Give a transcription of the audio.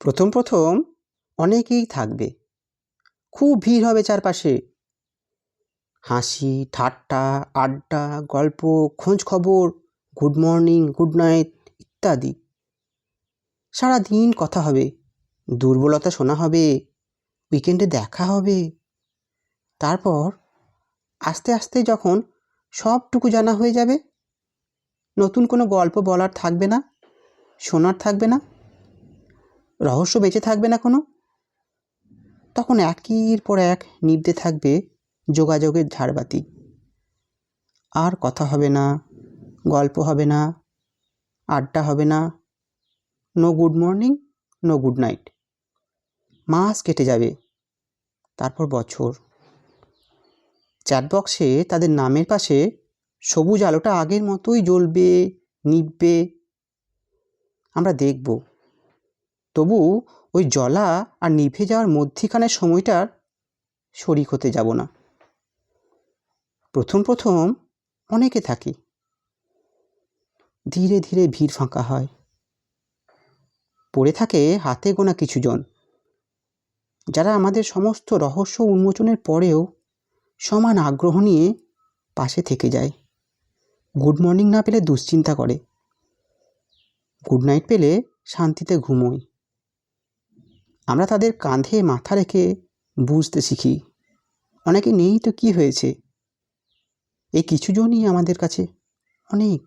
প্রথম প্রথম অনেকেই থাকবে, খুব ভিড় হবে চারপাশে। হাসি, ঠাট্টা, আড্ডা, গল্প, খোঁজ খবর, গুড মর্নিং, গুড নাইট ইত্যাদি। সারাদিন কথা হবে, দুর্বলতা শোনা হবে, উইকেন্ডে দেখা হবে। তারপর আস্তে আস্তে যখন সবটুকু জানা হয়ে যাবে, নতুন কোনো গল্প বলার থাকবে না, শোনার থাকবে না, রহস্য বেঁচে থাকবে না কোনো, তখন একের পর এক নিভতে থাকবে যোগাযোগের ঝাড়বাতি। আর কথা হবে না, গল্প হবে না, আড্ডা হবে না, no good morning, no good night. মাস কেটে যাবে, তারপর বছর। চ্যাটবক্সে তাদের নামের পাশে সবুজ আলোটা আগের মতোই জ্বলবে, নিভবে। আমরা দেখব, তবু ওই জ্বলা আর নিভে যাওয়ার মধ্যিখানের সময়টার শরিক হতে যাব না। প্রথম প্রথম অনেকে থাকি, ধীরে ধীরে ভিড় ফাঁকা হয়, পড়ে থাকে হাতে গোনা কিছুজন, যারা আমাদের সমস্ত রহস্য উন্মোচনের পরেও সমান আগ্রহ নিয়ে পাশে থেকে যায়। গুড মর্নিং না পেলে দুশ্চিন্তা করে, গুড নাইট পেলে শান্তিতে ঘুমোয়। আমরা তাদের কাঁধে মাথা রেখে বুঝতে শিখি, অনেকে নেই তো কি হয়েছে, এই কিছুজনই আমাদের কাছে অনেক।